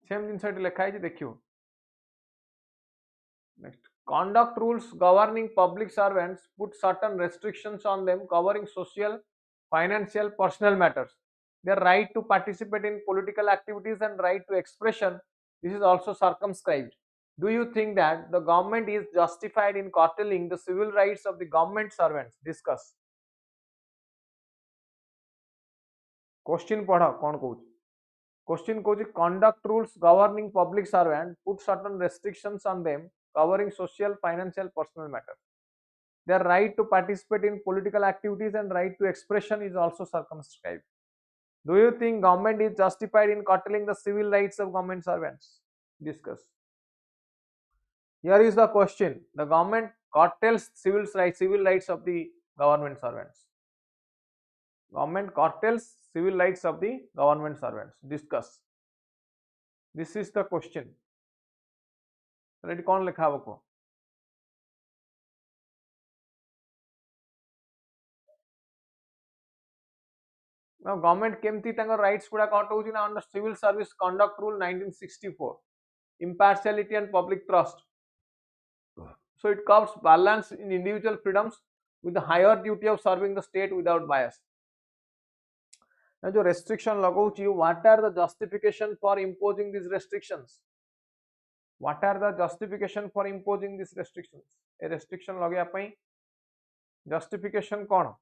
सेम जिन लिखाई देखियो next conduct rules governing public servants put certain restrictions on them covering social financial personal matters their right to participate in political activities and right to expression this is also circumscribed do you think that the government is justified in curtailing the civil rights of the government servants discuss question पढ़ा कौन कहूँ Question कहूँ conduct rules governing public servant put certain restrictions on them covering social, financial, personal matters. Their right to participate in political activities and right to expression is also circumscribed. Do you think government is justified in curtailing the civil rights of government servants? Discuss. Here is the question. The government curtails civil rights of the government servants. Government curtails civil rights of the government servants. Discuss. This is the question. Ready? कौन लिखा वो को? Now government केमती तंगर rights गुड़ा काट होची ना under Civil Service Conduct Rule 1964. Impartiality and public trust. So it covers balance in individual freedoms with the higher duty of serving the state without bias. Now जो restriction लगाऊची, what are the justification for imposing these restrictions? What are the justification for imposing these restrictions? A restriction लगे आपने justification कौन?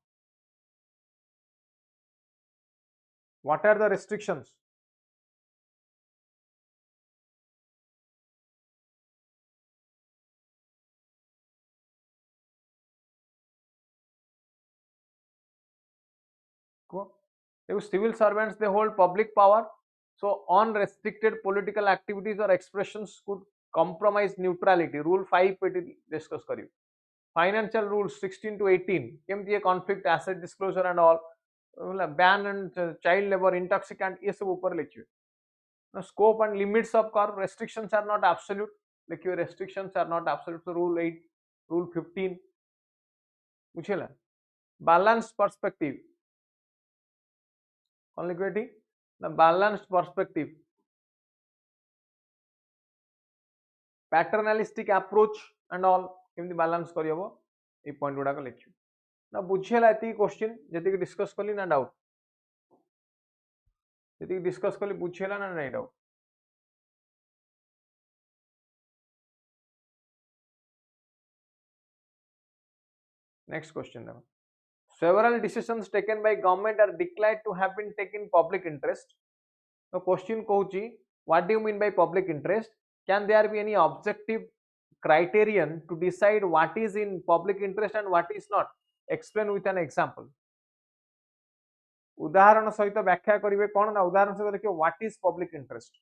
What are the restrictions? Civil servants, they hold public power, so unrestricted political activities or expressions could compromise neutrality. Rule 5 पे discuss करियो. Financial rules 16 to 18 केमती conflict, asset disclosure and all, ban and child labor, intoxicant, ये सब ऊपर लिखियो. Scope and limits of restrictions are not absolute. लिखियो restrictions are not absolute. So rule 8, rule 15 पूछे ला. Balanced perspective. कौन लिखियो the balanced perspective, paternalistic approach and all केमती balance करियो ये point गुड़ा का लिखियो ना बुझेला एती क्वेश्चन जति डिस्कस कली ना डाउट जति डिस्कस कली बुझेला ना नहीं डाउट नेक्स्ट क्वेश्चन देखो several decisions taken by government are declared to have been taken in public interest. The question कहूची what do you mean by public interest? Can there be any objective criterion to decide what is in public interest and what is not? Explain with an example. उदाहरण सहित व्याख्या करिवे कोन ना उदाहरण सहित देखियो what is public interest,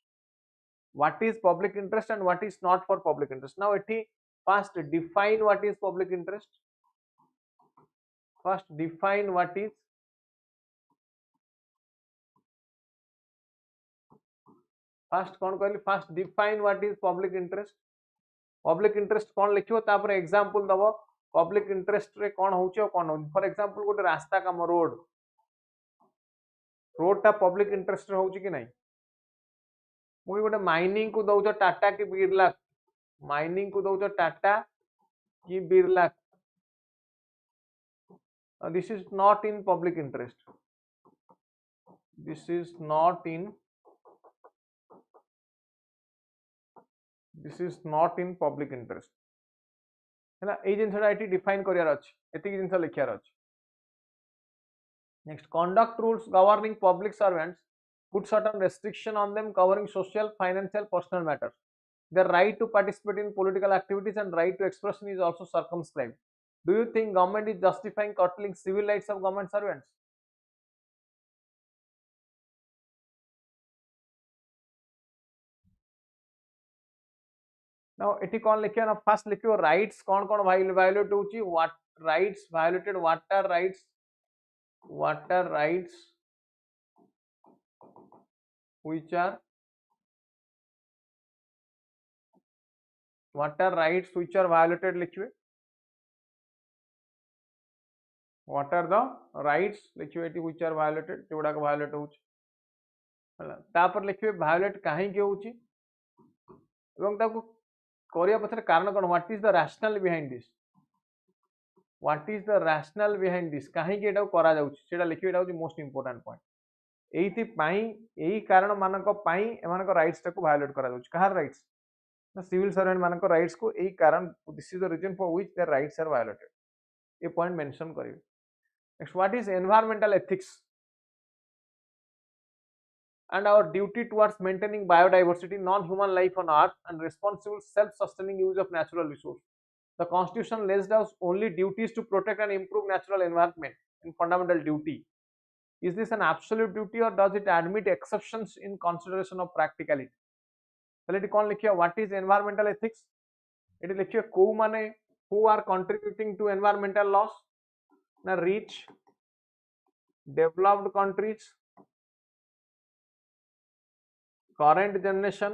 what is public interest and what is not for public interest. Now एठी first define what is public interest. First define what is first कौन कहली first define what is public interest. Public interest कौन लिखियो तापर example दबो public interest रे कौन होउछो कौन हो. फॉर एग्जांपल गोटे रास्ता काम रोड टा public interest रे होउछि कि नहीं. मुई गोटे माइनिंग को दउछ टाटा कि बिरला, माइनिंग को दउछ टाटा कि Birla. This is not in public interest. This is not in public interest. है ना ए जिनसटा एटी डिफाइन करियार अछि एति जिनस लिखियार अछि. Next, conduct rules governing public servants put certain restriction on them covering social, financial, personal matters. Their right to participate in political activities and right to expression is also circumscribed. Do you think government is justifying curtailing civil rights of government servants? Now eighty कौन लिखियो ना first लिखियो rights कौन कौन violet होची. what rights violated, what are rights which are what are rights which are violated लिखिए what are the rights लिखिए एटी व्हिच आर वायोलेटेड जोड़ा को वायोलेट होउची हला तापर लिखिए वायोलेट काहे के होउची एवं ताको करिया पछरे कारण कोन what is the rational behind this what is the rational behind this काहे के एटा करा जाउची सेटा लिखिए एटा होची मोस्ट इंपोर्टेंट पॉइंट एइथि पाई एई कारण मानक पाई एमानक राइट्स टाको वायोलेट करा जाउची कहार राइट्स ना सिविल सर्वेंट मानक राइट्स को एई कारण this is the reason for which their rights are violated ए पॉइंट मेंशन करिवे next what is environmental ethics and our duty towards maintaining biodiversity, non-human life on earth and responsible self-sustaining use of natural resource. The constitution lays down only duties to protect and improve natural environment in fundamental duty. Is this an absolute duty or does it admit exceptions in consideration of practicality? Let it call likhiya what is environmental ethics? It is likhiya ko mane who are contributing to environmental loss na rich developed countries current generation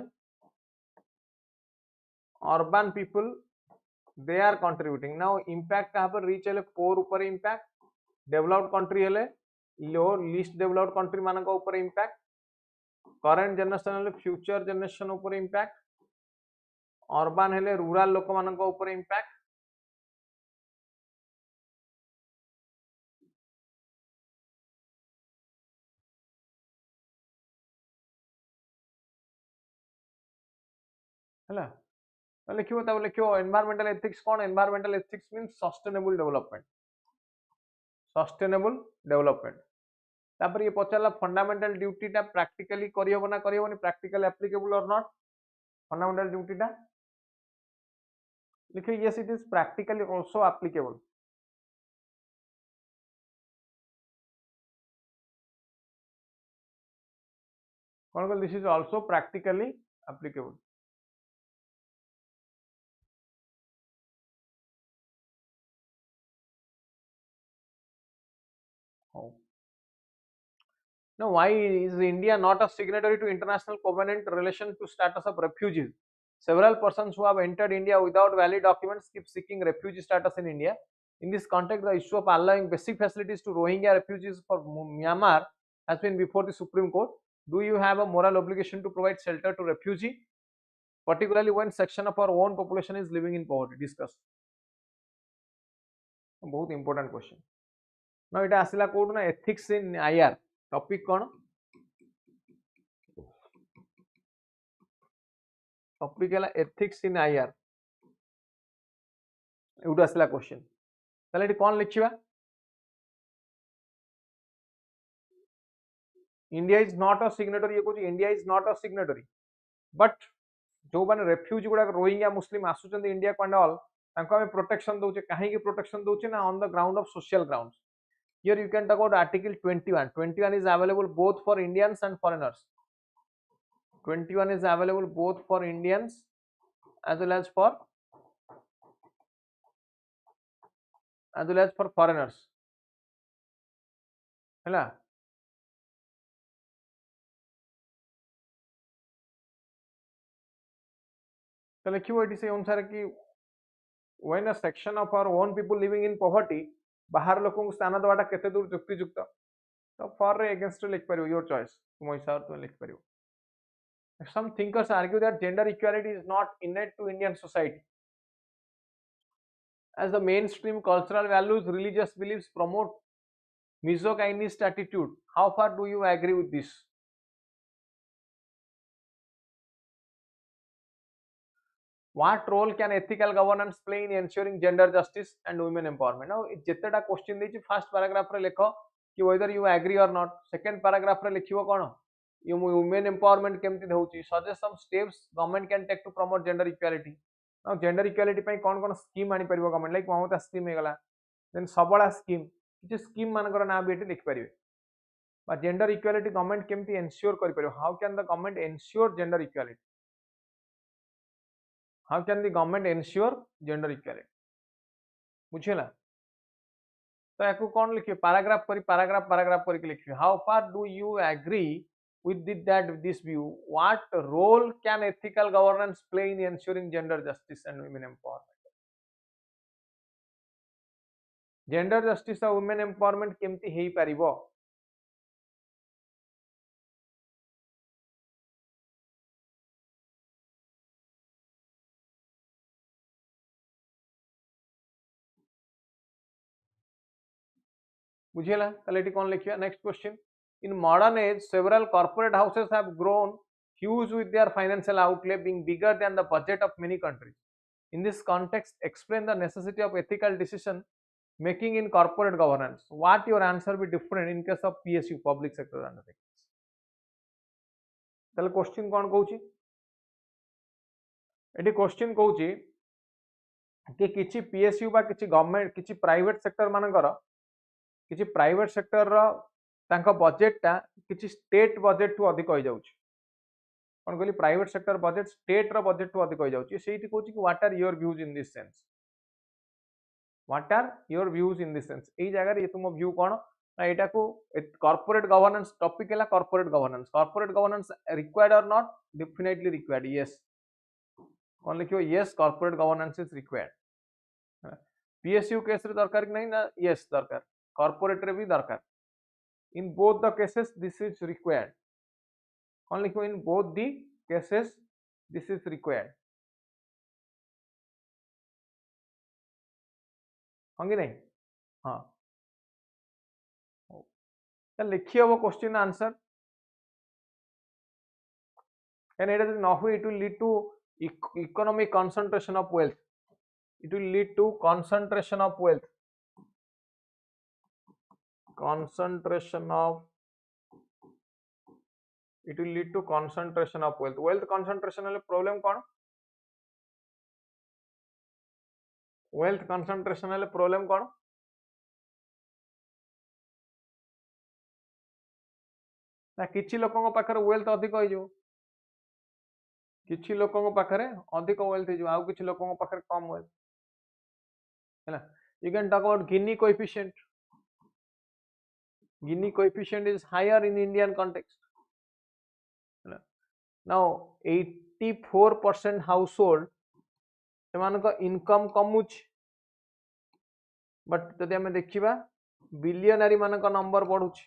urban people they are contributing now impact कहाँ पर reach हेले poor ऊपर impact developed country हेले low least developed country मानक ऊपर impact current generation हेले future generation ऊपर impact urban हेले rural लोक मानक ऊपर impact हैला लिखियो तब लिखियो environmental ethics कौन environmental ethics means sustainable development तापर ये पचाला फंडामेंटल ड्यूटी टा प्रैक्टिकली करियो ना करियो नि प्रैक्टिकल एप्लीकेबल और नॉट फंडामेंटल ड्यूटी टा लिखिए yes it is practically also applicable कौन को this is also practically applicable oh. Now, why is India not a signatory to international covenant relation to status of refugees? Several persons who have entered India without valid documents keep seeking refugee status in India. In this context, the issue of allowing basic facilities to Rohingya refugees for Myanmar has been before the Supreme Court. Do you have a moral obligation to provide shelter to refugee, particularly when section of our own population is living in poverty? Discuss. बहुत important question. Now, it आसिला कोड ना ethics in IR. Topic कौन topic है ethics in IR एउड आसला question ताले एटी कौन लिखिबा India is not a signatory ये कहूँ India is not a signatory but जो माने रेफ्यूजी गुडा रोहिंग्या मुस्लिम आसुचंदी इंडिया को एंड ऑल तांको हमें प्रोटेक्शन दोचे काहे की प्रोटेक्शन दोचे ना on the ground of social grounds here you can talk about article 21 is available both for Indians and foreigners 21 is available both for Indians as well as for foreigners हैला तो लिखियो eighty से अनुसार कि when a section of our own people living in poverty बाहर लोगों को स्थान दवाटा केते दूर युक्तियुक्त तो फॉर अगेंस्ट लिख परियो योर चॉइस तुम हिसाब तुम लिख परियो some thinkers argue that gender equality is not innate to Indian society as the mainstream cultural values religious beliefs promote misogynist attitude. How far do you agree with this? What role can ethical governance play in ensuring gender justice and women empowerment? Now जेतेटा question देछि first paragraph रे लिखो कि whether you agree or not, second paragraph रे लिखिबो कोन ये women empowerment केमति होउची, suggest some steps government can take to promote gender equality. Now gender equality पई कोन स्कीम आनी परिबो गवर्नमेंट लाइक ममता स्कीम हेगला देन सबला स्कीम किछ स्कीम मानकर ना बेटी लिख परिबे बा जेंडर इक्वालिटी गवर्नमेंट केमति एन्श्योर करि परिबो how can the government ensure gender equality how can the government ensure gender equality बुझिला तो याकू कोन लिखियो पैराग्राफ करी पैराग्राफ करी लिखियो how far do you agree with this view, what role can ethical governance play in ensuring gender justice and women empowerment? Gender justice और women empowerment केमती हेई परिबो? बुझेला ताले एटी कोन लिखिया next question in modern age several corporate houses have grown huge with their financial outlay being bigger than the budget of many countries. In this context, explain the necessity of ethical decision making in corporate governance. What your answer be different in case of PSU, public sector undertakings? ताले question कोन कहूची eighty question कहूची कि किछि PSU बा किछि government किछि private sector मानकर किछि private sector रो तांका budget टा किछि स्टेट बजेट टू अधिक होई जाउची कोन कहली प्राइवेट सेक्टर बजेट स्टेट रो बजेट टू अधिक होई जाउची सेठी कहूची कि what are your views in this sense what are your views in this sense एई जगह रे तुम व्यू कोन ना एटा को कॉर्पोरेट गवर्नेंस टॉपिक हैला corporate governance required or not definitely required yes कोन लिखियो yes corporate governance is required PSU case रे दरकार कि नहीं ना यस दरकार कॉर्पोरेट रे भी दरकार in both the cases this is required only in both the cases this is required होंगे नहीं हाँ तो लिखिए वो question answer and it is not it will lead to economic concentration of wealth it will lead to concentration of wealth it will lead to concentration of wealth concentration वाले problem कौन wealth concentration वाले problem कौन ना किछि लोकन पाखरे wealth अधिक होई जो किछि लोकन पाखरे अधिक wealth हो जो आउ किछि लोकन पाखरे कम wealth है ना you can talk about Gini coefficient is higher in Indian context. Now 84% household सेमानक इनकम कमुच बट जदि आमे देखिबा बिलियनरी मानक नंबर बढ़ुछ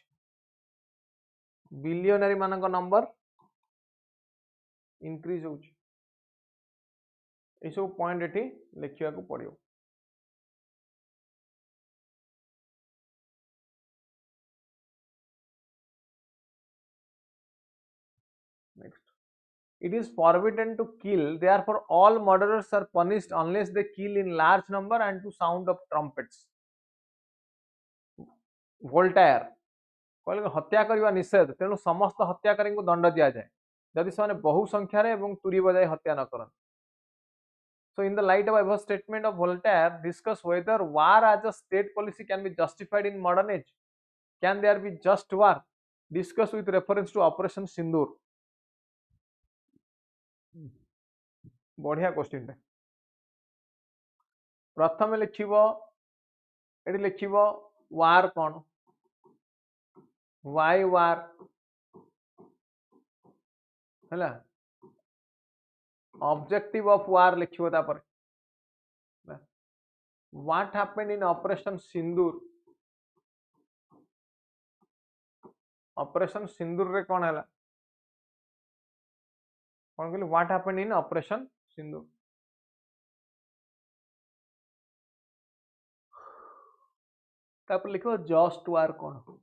बिलियनरी मानक नंबर इंक्रीज होउछ ए सब पॉइंट एठी लिखिया को पड़ियो next it is forbidden to kill therefore all murderers are punished unless they kill in large number and to sound of trumpets Voltaire कहले हत्या करबा निषेध तेनु समस्त हत्याकारी को दंड दिया जाए जदि से बहु संख्या रे एवं तुरी बजाय हत्या न करन so in the light of above statement of Voltaire discuss whether war as a state policy can be justified in modern age can there be just war discuss with reference to operation Sindoor बढ़िया question टे प्रथम लिखिबो AD लिखिबो वार कोन Y वार हैला objective of war लिखिबो ता पर what happened in operation सिंदूर रे कोन हैला कोन कहली what happened in operation सिंदूर तापर लिखो जस्ट वार कोन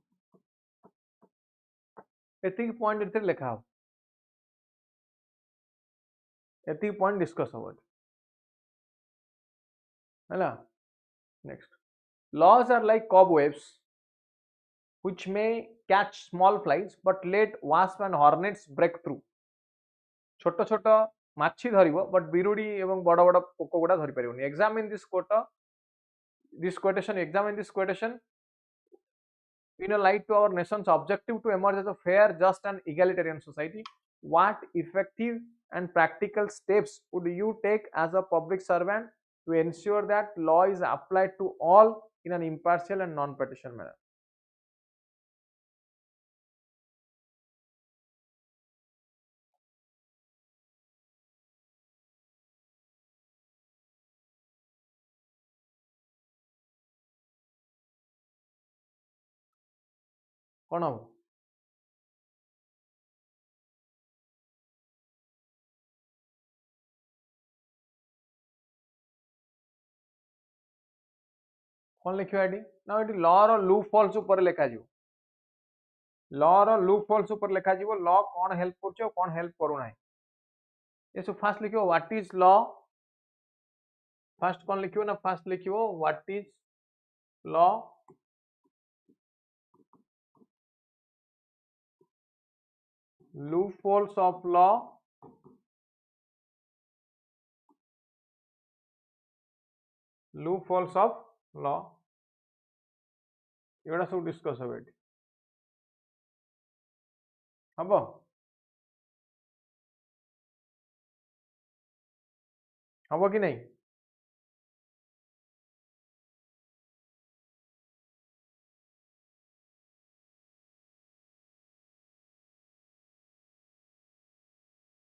एतिक पॉइंट इथे लिखा हो एतिक पॉइंट डिस्कस हो हैला next laws are like cobwebs which may catch small flies but let wasp and hornets break through छोट छोट माछी धरिबो बट बिरुडी एवं बड़ बड़ पोक गुडा धरि परिबोनी examine this quotation in a light to our nation's objective to emerge as a fair, just and egalitarian society. What effective and practical steps would you take as a public servant to ensure that law is applied to all in an impartial and non-partisan manner? कौन हम कौन लिखियो eighty ना eighty law रो loop holes ऊपर लिखा जीवो law रो loop holes ऊपर लिखा जीवो लॉ कौन हेल्प करछो कौन हेल्प करू नाही ये सब फास्ट लिखियो व्हाट इज लॉ फास्ट कौन लिखियो ना फास्ट लिखियो what is law loopholes of law loopholes of law एगुड़ा सब डिस्कस हो हम हम कि नहीं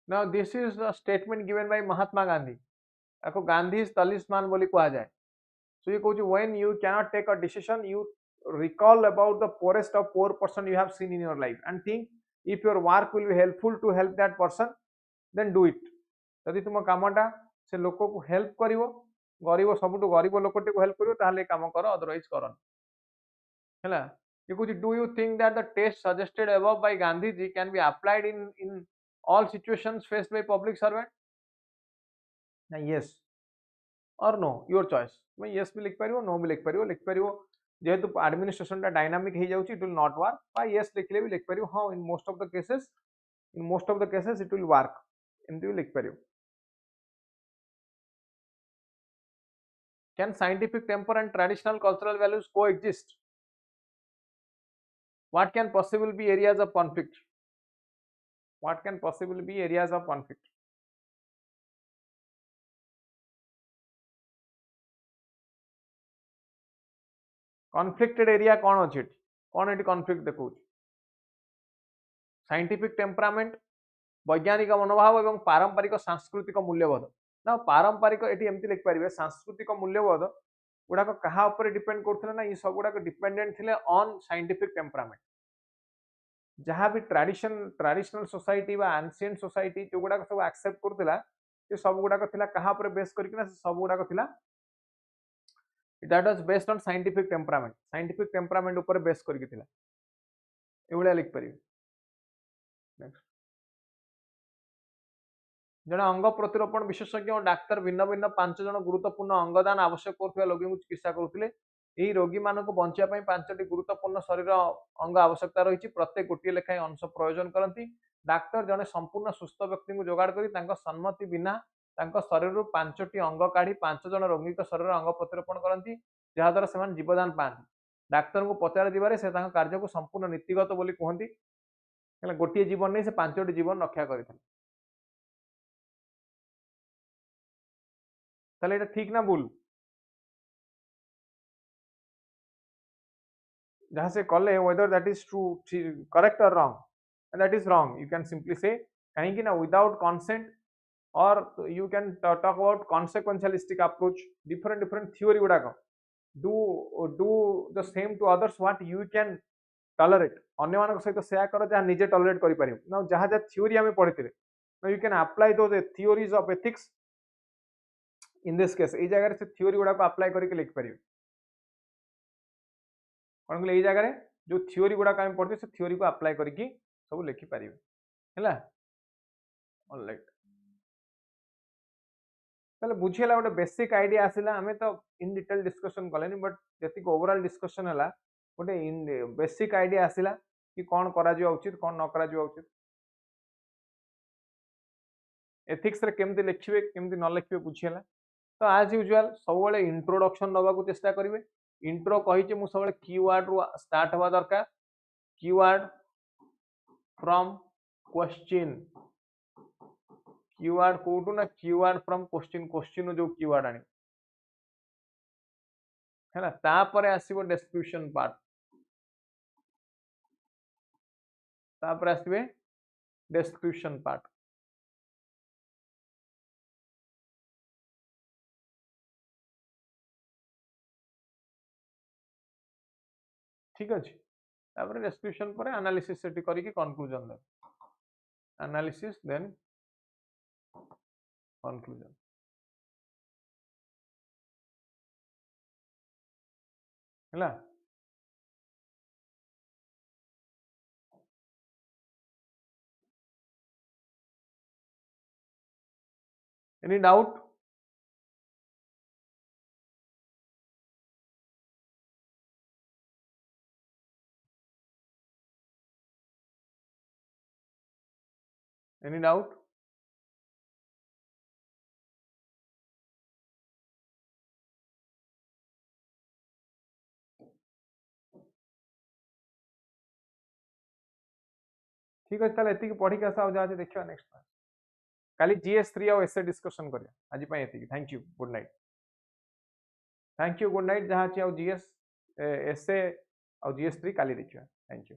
now this is a statement given by Mahatma Gandhi आपको गांधी तलिस्मान बोली कहा जाए so ये कहूँ when you cannot take a decision you recall about the poorest of poor person you have seen in your life and think if your work will be helpful to help that person then do it यदि तुम कामटा से लोक को help करिवो गरीब सबुठु गरीब लोकटी को help करिवो ताहले काम कर अदरवाइज करन हैला ये कहूँ do you think that the test suggested above by Gandhi ji can be applied in all situations faced by public servant ना yes और नो योर चॉइस तुम yes भी लिख पारियो नो भी लिख पारियो जेहेतु एडमिनिस्ट्रेशन टा डायनामिक हो जाउची इट विल नॉट वर्क बा yes लिखले भी लिख पारियो हां in most of the cases it will work एमती भी लिख पारियो can scientific temper and traditional cultural values coexist what can possibly be areas of conflict what can possibly be areas of conflict conflicted area कौन अच्छी कौन ये conflict देखो scientific temperament वैज्ञानिक मनोभाव और पारंपरिक सांस्कृतिक मूल्यबोध ना पारंपरिक ये एमती लिखिपारे सांस्कृतिक मूल्यबोध गुड़ाक क्या डिपेंड करते ना ये सब गुड़ाक डिपेंडेंट थे ऑन साइंटिफिक टेम्परामेंट जहाँ भी ट्रेडिशनल सोसाइटी बा एंशिएंट सोसाइटी जो गुड़ाक सब एक्सेप्ट करथिला ये सब गुड़ाक थिला कहाँ पर बेस करके सब गुड़ाक थिला that was based on scientific temperament ऊपर बेस करके थिला एवढा लिख परियो नेक्स्ट जने अंग प्रतिरोपण विशेषज्ञ और डाक्तर भिन्न भिन्न 5 जन गुरुत्वपूर्ण अंगदान आवश्यक करथिबा रोगी को चिकित्सा करथिले एही रोगी मानको को बंचिया पई 5टी गुरुत्वपूर्ण शरीर अंग आवश्यकता रहिछि प्रत्येक गोटी लेखाय अंश प्रयोजन करंती डाक्तर जने संपूर्ण सुस्थ व्यक्ति को जोगाड़ करी तांका सम्मति बिना तांका शरीर 5टी अंग काढ़ी 5 जन रोगी को शरीर अंग प्रतिरोपण करंती जहा द्वारा सेमान जीवदान पाती डाक्तर को पचार दिबारे से तांका कार्य को संपूर्ण नीतिगत बोली कहंती हेला गोटी जीवन नै से 5टी जीवन रक्षा करिथले ताले एटा ठीक ना भूल जहाँ से कले whether that is true correct or wrong and that is wrong you can simply say कहीं ना without consent or you can talk about consequentialistic approach different theory गुड़ाक do the same to others what you can tolerate अन्य मान सहित सेया कर जहाँ निजे tolerate करि परियो ना जहाँ जहाँ थ्योरी आमे पढ़िथिले now you can apply those theories of ethics in this case ए जगह से थ्योरी गुड़ाक अप्लाई करके लिख परियो कौन कहले जगह जो थ्योरी गुड़ाक आम पढ़ते से थ्योरी को अप्लाई करके सब लिखिपारे है ऑलराइट ताले बुझीला गोटे बेसिक आइडिया आसिला हमें तो इन डिटेल डिस्कशन कलेनी बट जति ओवरऑल डिस्कशन है गोटे बेसिक आइडिया आसिला कि कौन करा जो उचित कौन न करा जो उचित एथिक्स रे केमती लिखिबे केमती न लिखिबे बुझीला तो आज यूजुअल सब इंट्रोडक्शन दबा को चेष्टा करिवे इंट्रो कही मु सब कीवर्ड रु स्टार्ट हवा दरकार कीवर्ड फ्रॉम क्वेश्चन कीवर्ड कोटू ना कीवर्ड फ्रॉम क्वेश्चन जो कीवर्ड आनी है ना तापर आसीबो डिस्क्रिप्शन पार्ट तापर आसीबे डिस्क्रिप्शन पार्ट ठीक अछि तापर डिस्क्रिप्शन पर एनालिसिस सेठी करिकी कंक्लूजन दे एनालिसिस देन कंक्लूजन हैला एनी डाउट एनी डाउट ठीक अच्छे ताले एतिकी पढ़ी के आसा आ जाजे देखियो नेक्स्ट क्लास काली GS3 और एसए डिस्कशन करिया आज पई एतिकी thank you good night thank you good night जहाँ अच्छी GS एसए और GS3 काली देखियो थैंक यू